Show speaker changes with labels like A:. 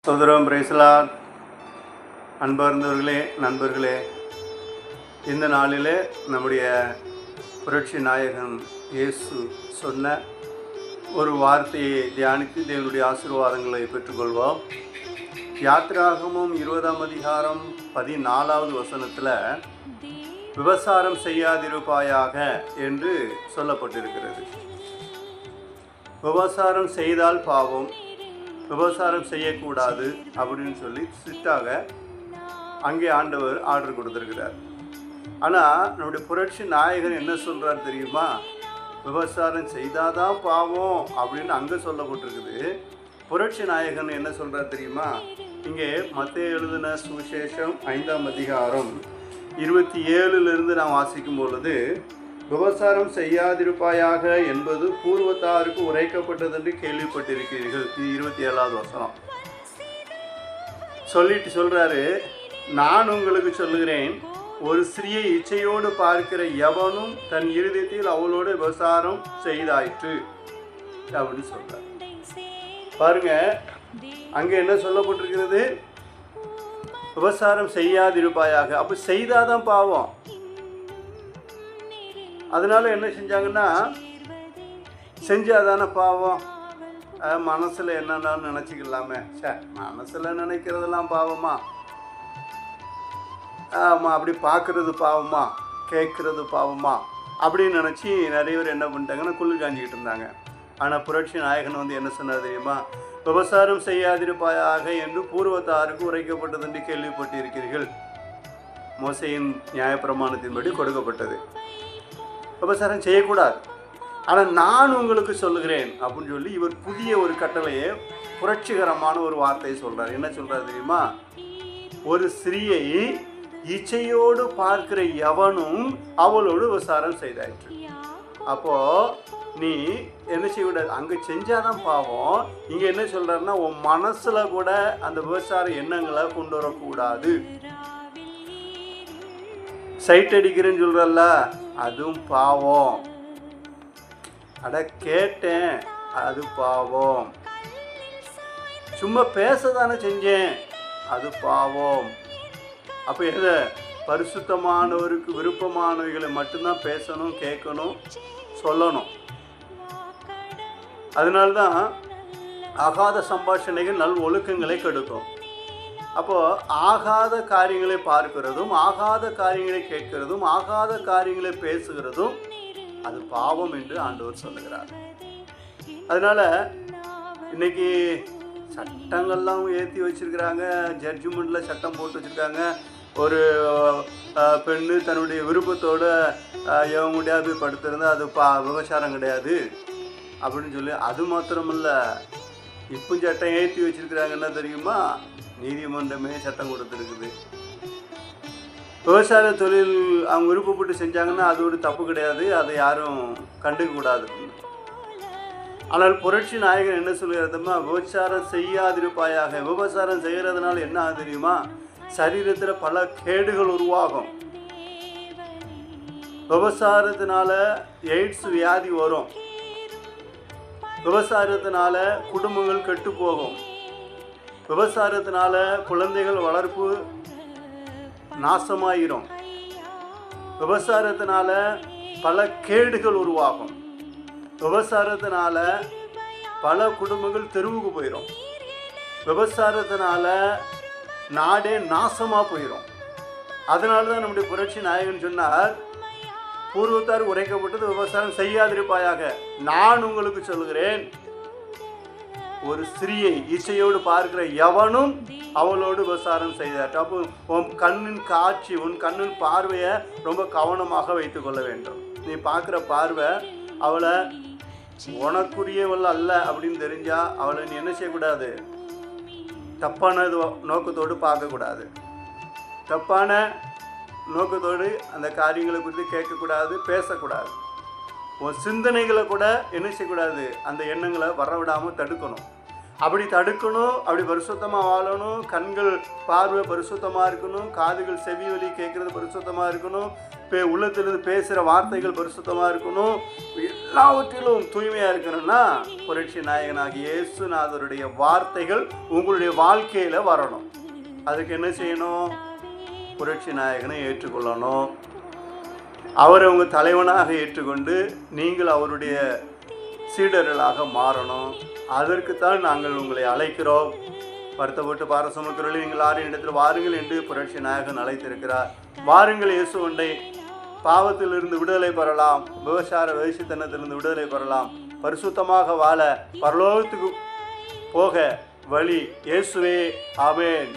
A: சோதரம் பிரேசலார் அன்பார்ந்தவர்களே, நண்பர்களே, இந்த நாளிலே நம்முடைய புரட்சி நாயகன் இயேசு சொன்ன ஒரு வார்த்தையை தியானித்து தேவனுடைய ஆசீர்வாதங்களை பெற்றுக்கொள்வோம். யாத்திராகமம் 20ஆம் அதிகாரம் 14வது வசனத்தில் விபசாரம் செய்யாதிருப்பாயாக என்று சொல்லப்பட்டிருக்கிறது. விபசாரம் செய்தால் பாவம், விபசாரம் செய்யக்கூடாது அப்படின்னு சொல்லி ஸ்ட்ரிக்டாக அங்கே ஆண்டவர் ஆர்டர் கொடுத்துருக்கிறார். ஆனால் நம்முடைய புரட்சி நாயகன் என்ன சொல்கிறார் தெரியுமா? விபசாரம் செய்தாதான் பாவம் அப்படின்னு அங்கே சொல்லப்பட்டிருக்குது. புரட்சி நாயகன் என்ன சொல்கிறார் தெரியுமா? இங்கே மத்தேயு எழுதின சுவிசேஷம் 5ஆம் அதிகாரம் 27லிருந்து நாம் வாசிக்கும் பொழுது, விபசாரம் செய்யாதிருப்பாயாக என்பது பூர்வத்தாருக்கு உரைக்கப்பட்டது என்று கேள்விப்பட்டிருக்கிறீர்கள். இது 27வது வசனம் சொல்றாரு, நான் உங்களுக்கு சொல்லுகிறேன், ஒரு ஸ்திரியை இச்சையோடு பார்க்கிற எவனும் தன் இருதயத்தில் அவளோடு விபசாரம் செய்தாயிற்று அப்படின்னு சொல்றாரு. பாருங்க, அங்க என்ன சொல்லப்பட்டிருக்கிறது? விபசாரம் செய்யாதிருப்பாயாக. அப்ப செய்தாதான் பாவம். அதனால என்ன செஞ்சாங்கன்னா, செஞ்சாதானே பாவம். மனசில் என்னென்னு நினச்சிக்கலாமே, மனசில் நினைக்கிறதெல்லாம் பாவமா? ஆமாம், அப்படி பார்க்குறது பாவமா, கேட்குறது பாவமா அப்படின்னு நினச்சி நிறைய பேர் என்ன பண்ணிட்டாங்கன்னா குளிர் காஞ்சிக்கிட்டு இருந்தாங்க. ஆனால் புரட்சி நாயகன் என்ன சொன்னார் தெரியுமா? விபசாரம் செய்யாதிருப்பாயாக என்று பூர்வத்தாருக்கு உரைக்கப்பட்டது என்று கேள்விப்பட்டிருக்கிறீர்கள். மோசேயின் நியாயப்பிரமாணத்தின்படி கொடுக்கப்பட்டது. விபசாரம் செய்யக்கூடாது. ஆனால் நான் உங்களுக்கு சொல்லுகிறேன் அப்படின்னு சொல்லி இவர் புதிய ஒரு கட்டளையை, புரட்சிகரமான ஒரு வார்த்தையை சொல்கிறார். என்ன சொல்கிறார் தெரியுமா? ஒரு ஸ்திரியை இச்சையோடு பார்க்கிற எவனும் அவளோடு விபசாரம் செய்தாயிற்று. அப்போது நீ என்ன செய்யக்கூடாது? அங்கே செஞ்சாதான் பாவம். இங்கே என்ன சொல்கிறாருன்னா, உன் மனசில் கூட அந்த விபசார எண்ணங்களை கொண்டு வரக்கூடாது. சைட் அடிக்கிறேன்னு சொல்கிறல்ல, அதுவும் பாவம். அட கேட்டேன், அது பாவம். சும்மா பேசதானே செஞ்சேன், அது பாவம். அப்போ எதை? பரிசுத்தமானவருக்கு விருப்பமானவைகளை மட்டும்தான் பேசணும், கேட்கணும், சொல்லணும். அதனால்தான் ஆகாத சம்பாஷணைகள் நல் ஒழுக்கங்களை கெடுக்கும். அப்போது ஆகாத காரியங்களை பார்க்கிறதும், ஆகாத காரியங்களை கேட்கிறதும், ஆகாத காரியங்களை பேசுகிறதும் அது பாவம் என்று ஆண்டவர் சொல்லுகிறார். அதனால் இன்னைக்கு சட்டங்கள்லாம் ஏற்றி வச்சுருக்கிறாங்க. ஜட்ஜ்மெண்ட்டில் சட்டம் போட்டு வச்சுருக்காங்க. ஒரு பெண்ணு தன்னுடைய விருப்பத்தோடு எவன் முடியாது போய் படுத்திருந்தால் அது விபசாரம் கிடையாது அப்படின்னு சொல்லி, அது மாத்திரமில்ல, இப்போ சட்டம் ஏற்றி வச்சுருக்கிறாங்க. என்ன தெரியுமா? நீதிமன்றமே சட்டம் கொடுத்துருக்குது. விவசாய தொழில் அவங்க விருப்பப்பட்டு செஞ்சாங்கன்னா அது ஒரு தப்பு கிடையாது, அதை யாரும் கண்டுக்கக்கூடாது. ஆனால் புரட்சி நாயகன் என்ன சொல்லுகிறதுமா? விபச்சாரம் செய்யாதிருப்பாயாக. விபச்சாரம் செய்கிறதுனால என்ன ஆகுது தெரியுமா? சரீரத்தில் பல கேடுகள் உருவாகும். விபச்சாரத்தினால எய்ட்ஸ் வியாதி வரும். விபச்சாரத்தினால குடும்பங்கள் கெட்டு போகும். விபச்சாரத்தினால குழந்தைகள் வளர்ப்பு நாசமாயிரும். விபச்சாரத்தினால பல கேடுகள் உருவாகும். விபச்சாரத்தினால பல குடும்பங்கள் தெருவுக்கு போயிடும். விபச்சாரத்தினால நாடே நாசமாக போயிடும். அதனால தான் நம்முடைய புரட்சி நாயகன் சொன்னார், பூர்வத்தார் உரைக்கப்பட்டது விபச்சாரம் செய்யாதிருப்பாயாக. நான் உங்களுக்கு சொல்கிறேன், ஒரு ஸ்திரியை இச்சையோடு பார்க்கிற எவனும் அவளோடு விபசாரம் செய்தார். அப்போ உன் கண்ணின் காட்சி, உன் கண்ணின் பார்வையை ரொம்ப கவனமாக வைத்து கொள்ள வேண்டும். நீ பார்க்குற பார்வை அவளை உனக்குரியவள் அல்ல அப்படின்னு தெரிஞ்சால் அவளை நீ என்ன செய்யக்கூடாது? தப்பான நோக்கத்தோடு பார்க்கக்கூடாது. தப்பான நோக்கத்தோடு அந்த காரியங்களை குறித்து கேட்கக்கூடாது, பேசக்கூடாது. உன் சிந்தனைகளை கூட என்ன செய்யக்கூடாது? அந்த எண்ணங்களை வரவிடாமல் தடுக்கணும். அப்படி தடுக்கணும், அப்படி பரிசுத்தமாக வாழணும். கண்கள் பார்வை பரிசுத்தமாக இருக்கணும், காதுகள் செவி ஒலி கேட்குறது பரிசுத்தமாக இருக்கணும், உள்ளத்திலிருந்து பேசுகிற வார்த்தைகள் பரிசுத்தமாக இருக்கணும். எல்லாவற்றிலும் தூய்மையாக இருக்கணும்னா புரட்சி நாயகனாகிய இயேசுநாதருடைய வார்த்தைகள் உங்களுடைய வாழ்க்கையில் வரணும். அதுக்கு என்ன செய்யணும்? புரட்சி நாயகனை ஏற்றுக்கொள்ளணும். அவரை உங்கள் தலைவனாக ஏற்றுக்கொண்டு நீங்கள் அவருடைய சீடர்களாக மாறணும். அதற்குத்தான் நாங்கள் உங்களை அழைக்கிறோம். வருத்தப்பட்டு பாரசமுக்கிறவர்கள் நீங்கள் 6 இடத்தில் வாருங்கள் என்று புரட்சி நாயகன் அழைத்திருக்கிறார். வாருங்கள், இயேசு உண்டை பாவத்திலிருந்து விடுதலை பெறலாம், விபசார வேசித்தனத்திலிருந்து விடுதலை பெறலாம், பரிசுத்தமாக வாழ பரலோகத்துக்கு போக வழி இயேசுவே. ஆமென்.